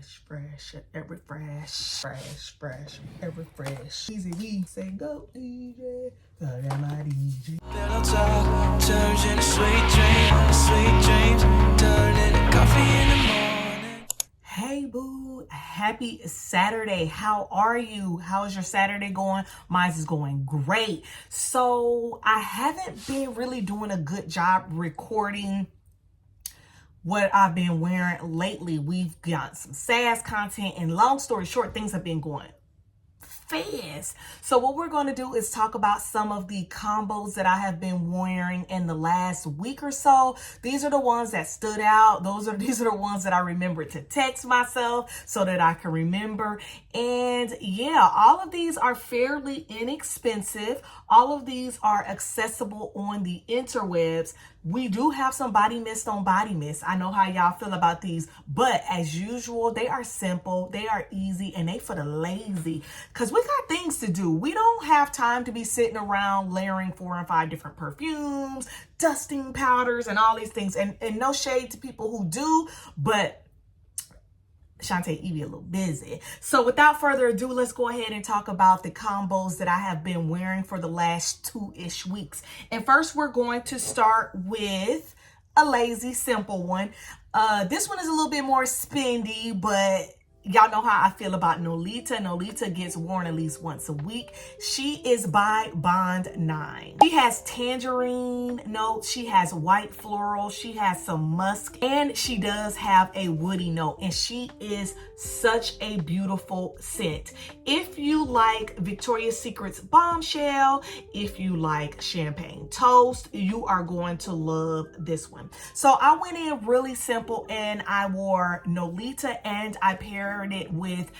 Fresh, every fresh, every fresh. Easy, we say go DJ, cause that's my DJ. Pillow talk turns into sweet dreams turn into coffee in the morning. Hey boo, happy Saturday. How are you? How is your Saturday going? Mine is going great. So I haven't been really doing a good job recording what I've been wearing lately. We've got some SAS content, and long story short, things have been going fast. So what we're going to do is talk about some of the combos that I have been wearing in the last week or so. These are the ones that stood out. These are the ones that I remembered to text myself so that I can remember. And yeah, all of these are fairly inexpensive. All of these are accessible on the interwebs. We do have some body mist on body mist. I know how y'all feel about these, but as usual, they are simple, they are easy, and they for the lazy, because we got things to do. We don't have time to be sitting around layering 4 and 5 different perfumes, dusting powders, and all these things. And no shade to people who do, but Shantae be a little busy. So without further ado, let's go ahead and talk about the combos that I have been wearing for the last 2-ish weeks. And first, we're going to start with a lazy, simple one. This one is a little bit more spendy, but y'all know how I feel about Nolita. Nolita gets worn at least once a week. She is by Bond 9. She has tangerine notes. She has white floral. She has some musk. And she does have a woody note. And she is such a beautiful scent. If you like Victoria's Secret's Bombshell, if you like Champagne Toast, you are going to love this one. So I went in really simple and I wore Nolita and I paired it with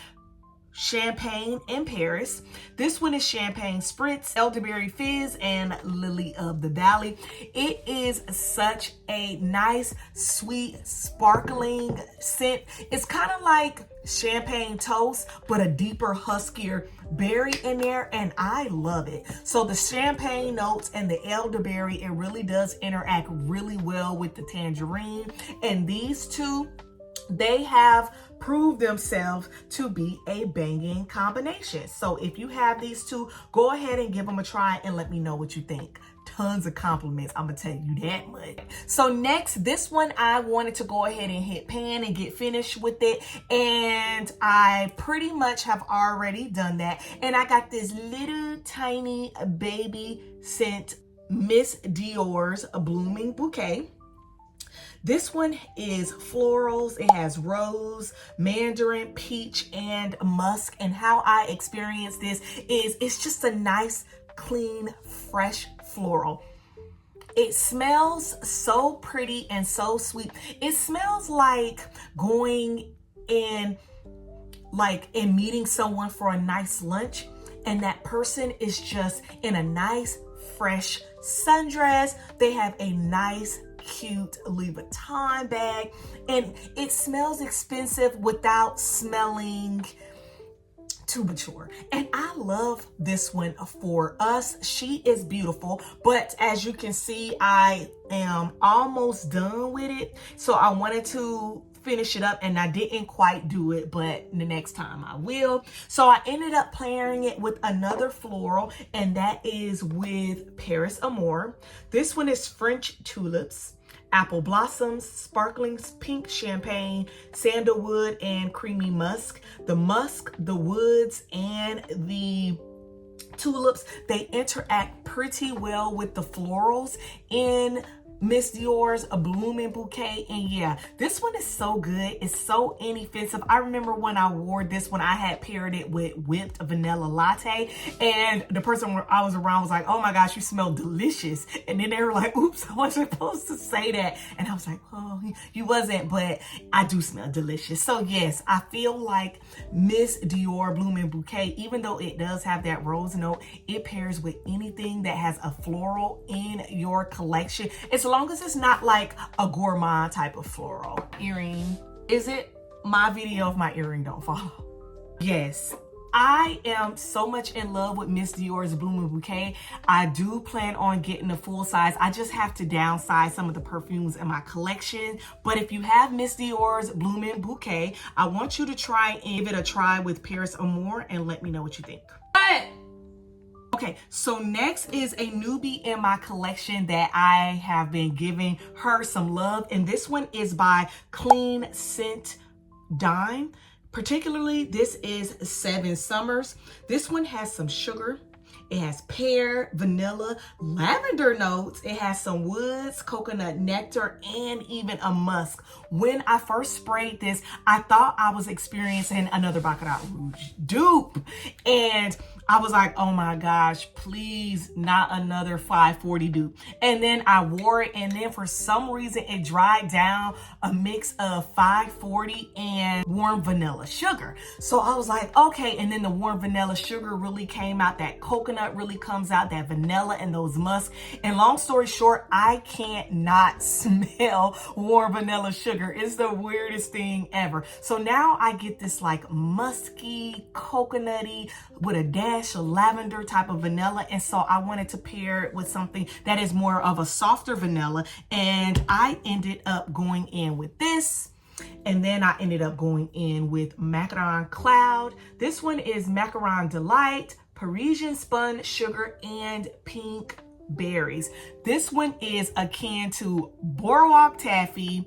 Champagne in Paris. This one is Champagne Spritz, Elderberry Fizz, and Lily of the Valley. It is such a nice, sweet, sparkling scent. It's kind of like Champagne Toast, but a deeper, huskier berry in there, and I love it. So the champagne notes and the elderberry, it really does interact really well with the tangerine. And these two, they have proved themselves to be a banging combination. So if you have these two, go ahead and give them a try and let me know what you think. Tons of compliments, I'm gonna tell you that much. So next, this one I wanted to go ahead and hit pan and get finished with it, and I pretty much have already done that. And I got this little tiny baby scent, Miss Dior's Blooming Bouquet. This one is florals. It has rose, mandarin, peach, and musk. And how I experience this is it's just a nice, clean, fresh floral. It smells so pretty and so sweet. It smells like going in, and meeting someone for a nice lunch, and that person is just in a nice, fresh sundress. They have a nice, cute Louis Vuitton bag, and it smells expensive without smelling too mature. And I love this one for us. She is beautiful, but as you can see, I am almost done with it. So I wanted to finish it up and I didn't quite do it, but the next time I will. So I ended up pairing it with another floral, and that is with Paris Amour. This one is French Tulips, Apple Blossoms, Sparkling Pink Champagne, Sandalwood, and Creamy Musk. The musk, the woods, and the tulips, they interact pretty well with the florals in Miss Dior's A Blooming Bouquet. And yeah, this one is so good. It's so inoffensive. I remember when I wore this one, I had paired it with Whipped Vanilla Latte, and the person I was around was like, oh my gosh, you smell delicious. And then they were like, oops, I wasn't supposed to say that. And I was like, oh, you wasn't, but I do smell delicious. So yes, I feel like Miss Dior Blooming Bouquet, even though it does have that rose note, it pairs with anything that has a floral in your collection. As long as it's not like a gourmand type of floral. Earring. Is it my video if my earring don't follow? Yes. I am so much in love with Miss Dior's Bloom and Bouquet. I do plan on getting the full size. I just have to downsize some of the perfumes in my collection. But if you have Miss Dior's Bloom and Bouquet, I want you to try and give it a try with Paris Amour and let me know what you think. Okay, so next is a newbie in my collection that I have been giving her some love. And this one is by Clean Scent Dime. Particularly, this is 7 Summers. This one has some sugar. It has pear, vanilla, lavender notes. It has some woods, coconut nectar, and even a musk. When I first sprayed this, I thought I was experiencing another Baccarat Rouge dupe. And I was like, oh my gosh, please, not another 540 dupe. And then I wore it, and then for some reason it dried down a mix of 540 and warm vanilla sugar. So I was like, okay. And then the warm vanilla sugar really came out. That coconut really comes out, that vanilla and those musk. And long story short, I can't not smell warm vanilla sugar. It's the weirdest thing ever. So now I get this like musky, coconutty with a dash of lavender type of vanilla. And so I wanted to pair it with something that is more of a softer vanilla. And I ended up going in with this. And then I ended up going in with Macaron Cloud. This one is Macaron Delight, Parisian Spun Sugar, and Pink Berries. This one is akin to Boardwalk Taffy,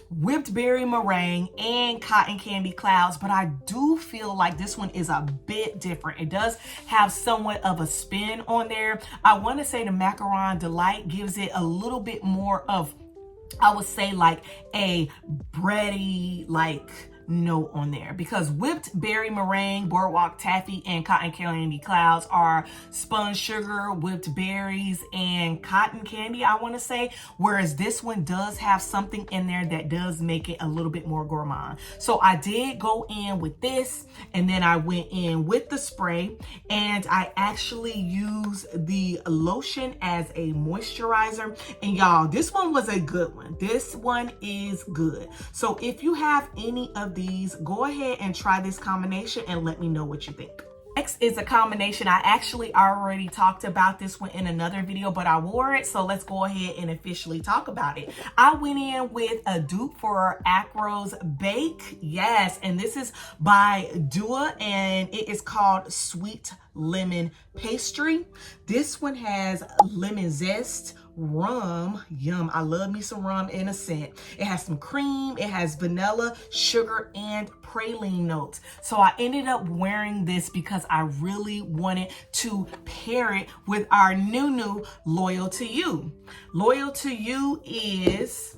Whipped Berry Meringue, and Cotton Candy Clouds, but I do feel like this one is a bit different. It does have somewhat of a spin on there. I want to say the Macaron Delight gives it a little bit more of, I would say, like a bready, like, note on there, because Whipped Berry Meringue, Boardwalk Taffy, and Cotton Candy Clouds are spun sugar, whipped berries, and cotton candy, I want to say, whereas this one does have something in there that does make it a little bit more gourmand. So I did go in with this, and then I went in with the spray, and I actually use the lotion as a moisturizer. And y'all, this one was a good one. This one is good. So if you have any of these, go ahead and try this combination and let me know what you think. Next is a combination. I actually already talked about this one in another video, but I wore it, so let's go ahead and officially talk about it. I went in with a dupe for Akro's Bake. Yes, and this is by Dior, and it is called Sweet Lemon Pastry. This one has lemon zest, rum, yum, I love me some rum in a scent. It has some cream, it has vanilla, sugar, and praline notes. So I ended up wearing this because I really wanted to pair it with our new Loyal to You. Loyal to You is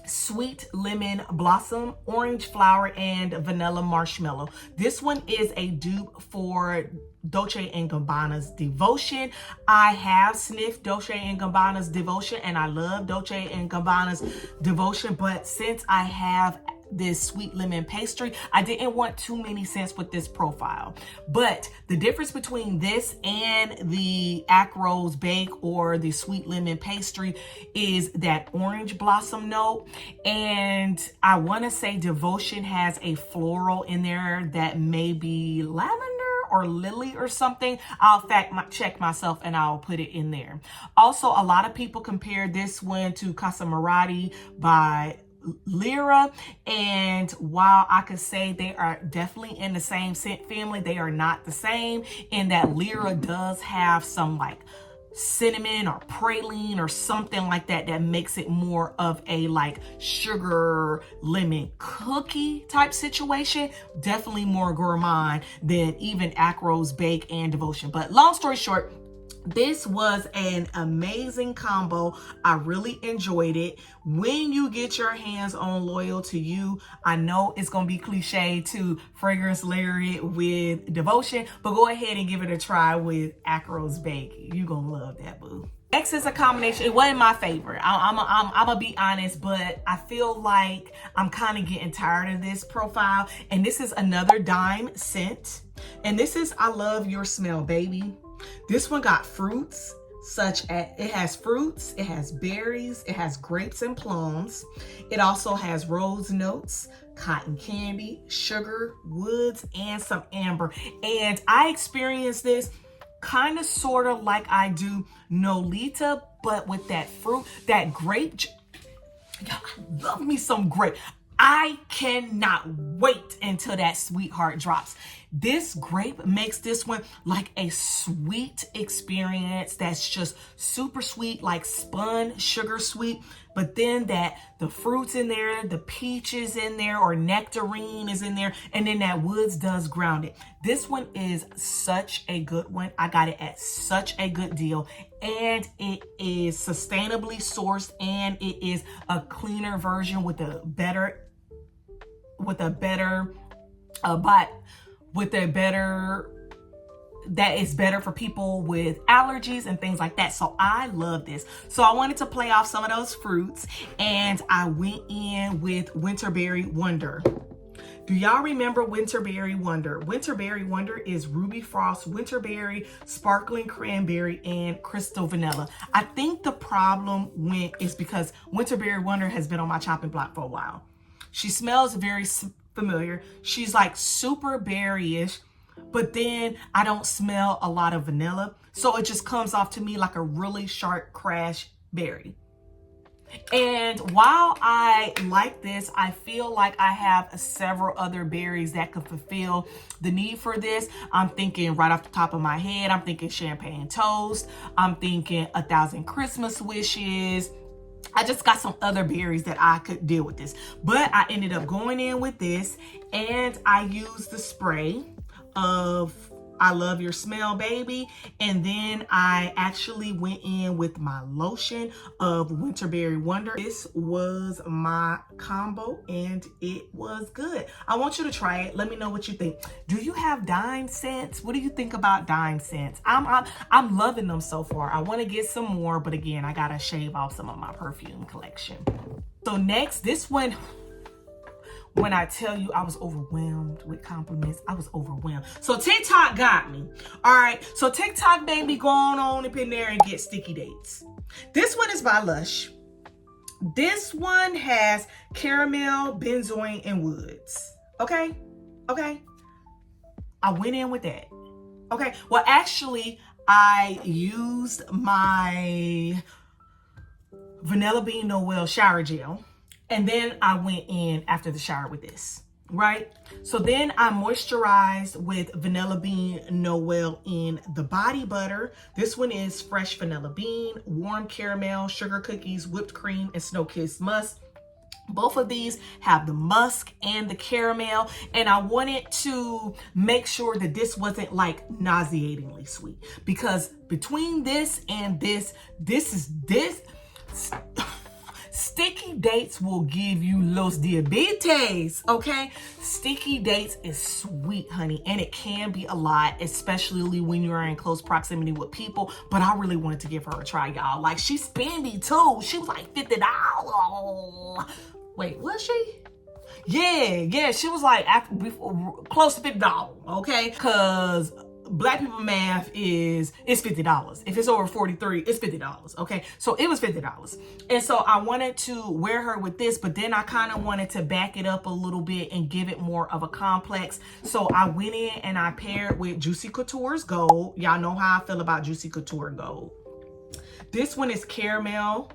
Sweet Lemon Blossom, Orange Flower, and Vanilla Marshmallow. This one is a dupe for Dolce & Gabbana's Devotion. I have sniffed Dolce & Gabbana's Devotion, and I love Dolce & Gabbana's Devotion, but since I have this sweet lemon pastry, I didn't want too many scents with this profile. But the difference between this and the Akro's Bake or the sweet lemon pastry is that orange blossom note. And I want to say Devotion has a floral in there that may be lavender or lily or something. I'll check myself and I'll put it in there. Also, a lot of people compare this one to Casa Mirati by Lyra, and while I could say they are definitely in the same scent family, they are not the same, in that Lyra does have some like cinnamon or praline or something like that that makes it more of a like sugar lemon cookie type situation. Definitely more gourmand than even Akro's Bake and Devotion. But long story short, this was an amazing combo. I really enjoyed it. When you get your hands on Loyal to You, I know it's going to be cliche to fragrance layer it with Devotion, but go ahead and give it a try with Akro's Bake. You're going to love that, boo. Next is a combination. It wasn't my favorite. I'm gonna be honest, but I feel like I'm kind of getting tired of this profile. And this is another dime scent. And this is I Love Your Smell, Baby. This one got fruits, such as it has fruits, it has berries, it has grapes and plums. It also has rose notes, cotton candy, sugar, woods, and some amber. And I experienced this kind of sort of like I do Nolita, but with that fruit, that grape. I love me some grape. I cannot wait until that sweetheart drops. This grape makes this one like a sweet experience that's just super sweet, like spun sugar sweet. But then the fruits in there, the peaches in there, or nectarine is in there, and then that woods does ground it. This one is such a good one. I got it at such a good deal, and it is sustainably sourced, and it is a cleaner version with a better that is better for people with allergies and things like that. So I love this. So I wanted to play off some of those fruits, and I went in with Winterberry Wonder. Do y'all remember Winterberry Wonder? Winterberry Wonder is Ruby Frost, Winterberry, Sparkling Cranberry, and Crystal Vanilla. I think the problem is because Winterberry Wonder has been on my chopping block for a while. She smells very familiar. She's like super berry-ish, but then I don't smell a lot of vanilla. So it just comes off to me like a really sharp crash berry. And while I like this, I feel like I have several other berries that could fulfill the need for this. I'm thinking right off the top of my head, I'm thinking Champagne Toast. I'm thinking 1,000 Christmas Wishes. I just got some other berries that I could deal with this. But I ended up going in with this, and I used the spray of I Love Your Smell Baby, and then I actually went in with my lotion of Winterberry Wonder. This was my combo, and it was good. I want you to try it. Let me know what you think. Do you have dime scents? What do you think about dime scents? I'm loving them so far. I want to get some more, but again, I gotta shave off some of my perfume collection. So next, this one, when I tell you I was overwhelmed with compliments, I was overwhelmed. So TikTok got me. All right. So TikTok made me go on up in there and get Sticky Dates. This one is by Lush. This one has caramel, benzoin, and woods. Okay. Okay. I went in with that. Okay. Well, actually, I used my Vanilla Bean Noel shower gel. And then I went in after the shower with this, right? So then I moisturized with Vanilla Bean Noel in the body butter. This one is fresh vanilla bean, warm caramel, sugar cookies, whipped cream, and snow-kissed musk. Both of these have the musk and the caramel, and I wanted to make sure that this wasn't like nauseatingly sweet, because between this and this. Sticky Dates will give you los diabetes, okay? Sticky Dates is sweet, honey, and it can be a lot, especially when you're in close proximity with people, but I really wanted to give her a try, y'all. Like, she's spendy, too. She was like $50. Wait, was she? Yeah, she was like close to $50, okay? Because Black people math is $50. If it's over 43, it's $50. Okay, so it was $50, and so I wanted to wear her with this, but then I kind of wanted to back it up a little bit and give it more of a complex. So I went in and I paired with Juicy Couture's Gold. Y'all know how I feel about Juicy Couture Gold. This one is caramel,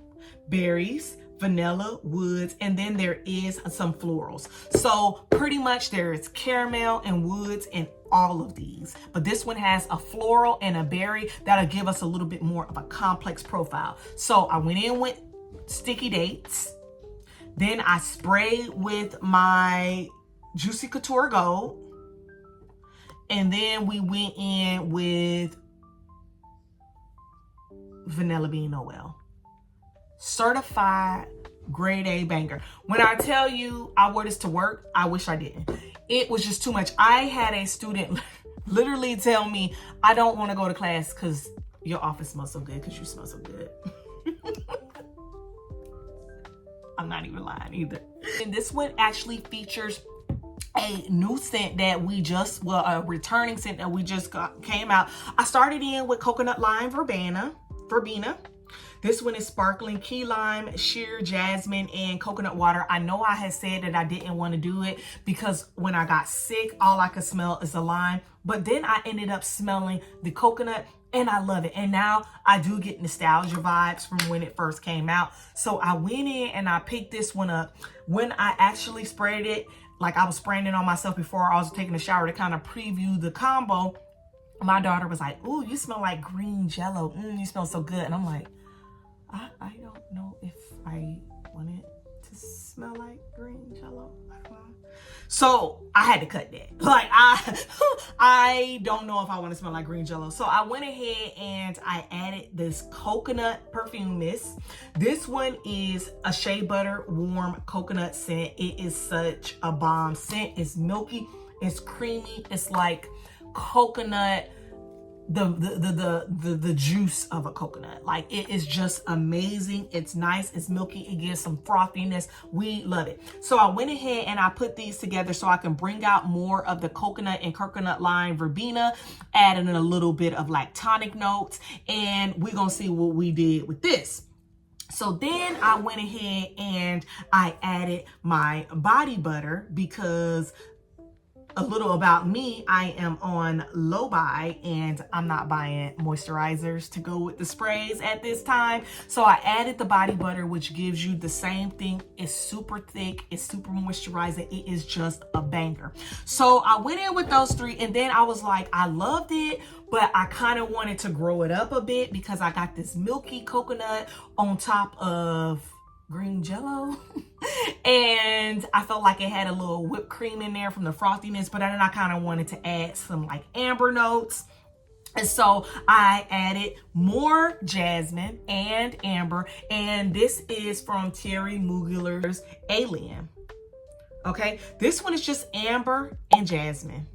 berries, vanilla, woods, and then there is some florals. So pretty much there is caramel and woods in all of these, but this one has a floral and a berry that'll give us a little bit more of a complex profile. So I went in with Sticky Dates, then I sprayed with my Juicy Couture Gold, and then we went in with Vanilla Bean Noel. Certified grade A banger. When I tell you I wore this to work, I wish I didn't. It was just too much. I had a student literally tell me, I don't want to go to class because your office smells so good, because you smell so good. I'm not even lying either. And this one actually features a new scent that we just, a returning scent that we just came out. I started in with Coconut Lime Verbena verbena. This one is sparkling key lime, sheer jasmine, and coconut water. I know I had said that I didn't want to do it because when I got sick, all I could smell is the lime. But then I ended up smelling the coconut and I love it. And now I do get nostalgia vibes from when it first came out. So I went in and I picked this one up. When I actually sprayed it, like I was spraying it on myself before I was taking a shower to kind of preview the combo, my daughter was like, "Ooh, you smell like green jello. You smell so good." And I'm like, I don't know if I want it to smell like green jello. I don't know. So I had to cut that. Like I don't know if I want to smell like green jello. So I went ahead and I added this coconut perfume mist. This one is a shea butter warm coconut scent. It is such a bomb scent. It's milky, it's creamy, it's like coconut, the juice of a coconut. Like, it is just amazing. It's nice, it's milky, it gives some frothiness. We love it. So I went ahead and I put these together so I can bring out more of the coconut and coconut lime verbena, adding a little bit of like tonic notes, and we're gonna see what we did with this. So then I went ahead and I added my body butter because a little about me, I am on low buy and I'm not buying moisturizers to go with the sprays at this time. So I added the body butter, which gives you the same thing. It's super thick, it's super moisturizing, it is just a banger. So I went in with those three and then I was like, I loved it, but I kind of wanted to grow it up a bit because I got this milky coconut on top of green jello and I felt like it had a little whipped cream in there from the frothiness, but then I kind of wanted to add some like amber notes. And so I added more jasmine and amber, and this is from Terry Mugler's Alien. Okay, this one is just amber and jasmine.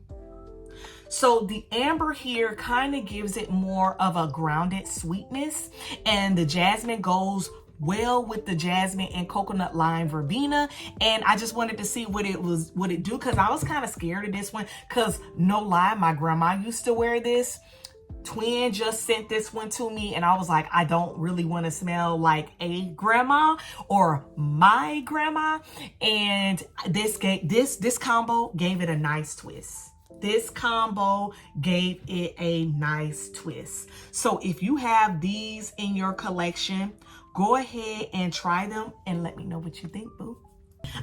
So the amber here kind of gives it more of a grounded sweetness, and the jasmine goes well with the jasmine and coconut lime verbena. And I just wanted to see what it do, because I was kind of scared of this one, because no lie, my grandma used to wear this. Twin just sent this one to me and I was like, I don't really want to smell like a grandma or my grandma. And this combo gave it a nice twist. This combo gave it a nice twist. So if you have these in your collection, go ahead and try them and let me know what you think, boo.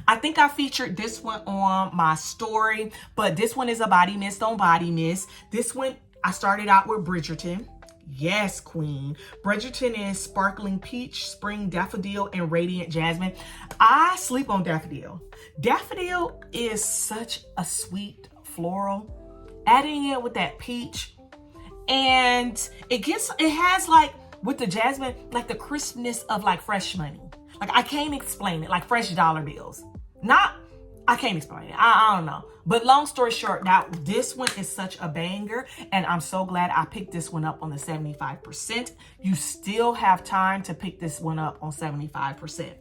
I think I featured this one on my story, but this one is a body mist on body mist. This one, I started out with Bridgerton. Yes, queen. Bridgerton is sparkling peach, spring daffodil, and radiant jasmine. I sleep on daffodil. Daffodil is such a sweet floral. Adding it with that peach, and it has like, with the jasmine, like the crispness of like fresh money. Like, I can't explain it, like fresh dollar bills. I can't explain it. I don't know. But long story short, this one is such a banger, and I'm so glad I picked this one up on the 75%. You still have time to pick this one up on 75%.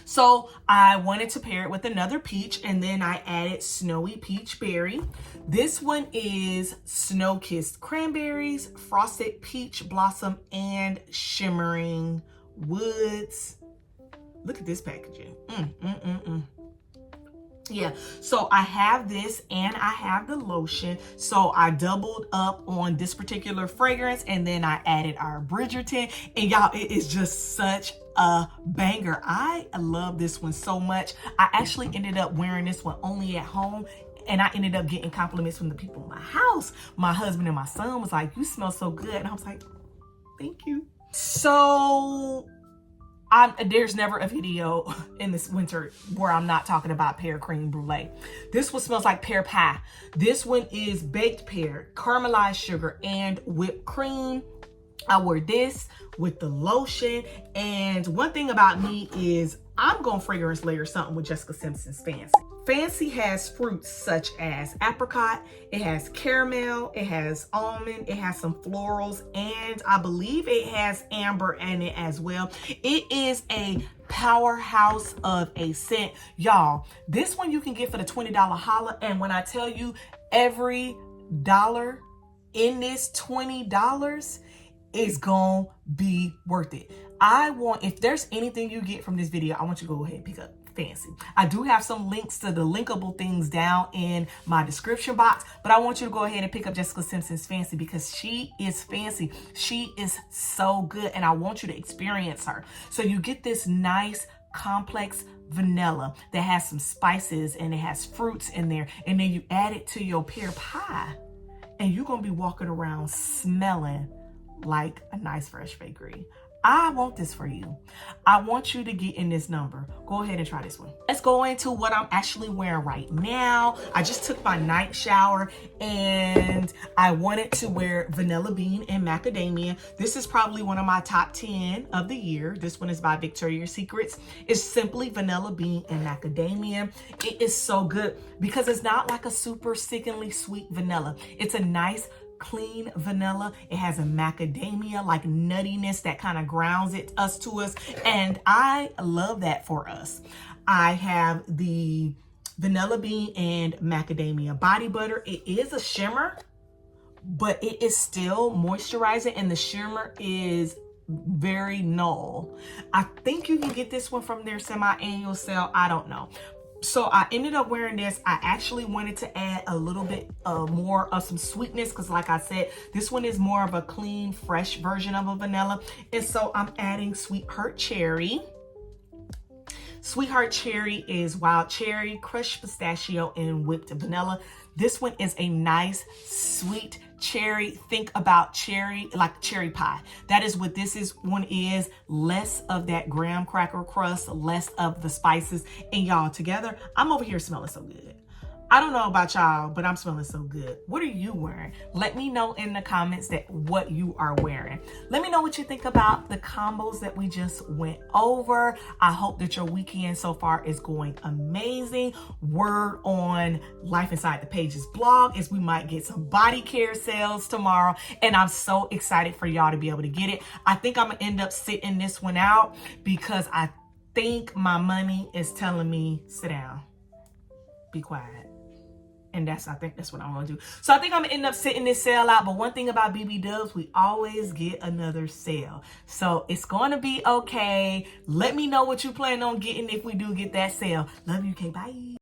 So I wanted to pair it with another peach, and then I added Snowy Peach Berry. This one is Snow-Kissed Cranberries, Frosted Peach Blossom, and Shimmering Woods. Look at this packaging. Yeah, so I have this and I have the lotion. So I doubled up on this particular fragrance, and then I added our Bridgerton. And y'all, it is just such a banger. I love this one so much. I actually ended up wearing this one only at home, and I ended up getting compliments from the people in my house. My husband and my son was like, "You smell so good." And I was like, "Thank you." So there's never a video in this winter where I'm not talking about pear creme brulee. This one smells like pear pie. This one is baked pear, caramelized sugar, and whipped cream. I wore this with the lotion. And one thing about me is I'm gonna fragrance layer something with Jessica Simpson's Fancy. Fancy has fruits such as apricot, it has caramel, it has almond, it has some florals, and I believe it has amber in it as well. It is a powerhouse of a scent. Y'all, this one you can get for the $20 holla, and when I tell you every dollar in this $20 is gonna be worth it. If there's anything you get from this video, I want you to go ahead and pick up Fancy. I do have some links to the linkable things down in my description box, but I want you to go ahead and pick up Jessica Simpson's Fancy because she is fancy. She is so good, and I want you to experience her. So you get this nice, complex vanilla that has some spices and it has fruits in there, and then you add it to your pear pie, and you're gonna be walking around smelling like a nice fresh bakery. I want this for you. I want you to get in this number. Go ahead and try this one. Let's go into what I'm actually wearing right now. I just took my night shower and I wanted to wear Vanilla Bean and Macadamia. This is probably one of my top 10 of the year. This one is by Victoria's Secrets. It's simply Vanilla Bean and Macadamia. It is so good because it's not like a super sickeningly sweet vanilla. It's a nice clean vanilla. It has a macadamia like nuttiness that kind of grounds us to us, and I love that for us. I have the Vanilla Bean and Macadamia body butter. It is a shimmer, but it is still moisturizing, and the shimmer is very null. I think you can get this one from their semi-annual sale. I don't know. So I ended up wearing this. I actually wanted to add a little bit more of some sweetness because like I said, this one is more of a clean, fresh version of a vanilla. And so I'm adding Sweetheart Cherry. Sweetheart Cherry is wild cherry, crushed pistachio, and whipped vanilla. This one is a nice, sweet cherry. Think about cherry, like cherry pie. That is what this one is. Less of that graham cracker crust, less of the spices. And y'all, together, I'm over here smelling so good. I don't know about y'all, but I'm smelling so good. What are you wearing? Let me know in the comments what you are wearing. Let me know what you think about the combos that we just went over. I hope that your weekend so far is going amazing. Word on Life Inside the Pages blog is we might get some body care sales tomorrow, and I'm so excited for y'all to be able to get it. I think I'm gonna end up sitting this one out because I think my money is telling me sit down, be quiet. And I think that's what I'm gonna do. So I think I'm gonna end up sitting this sale out. But one thing about BBWs, we always get another sale. So it's gonna be okay. Let me know what you plan on getting if we do get that sale. Love you, K. Bye.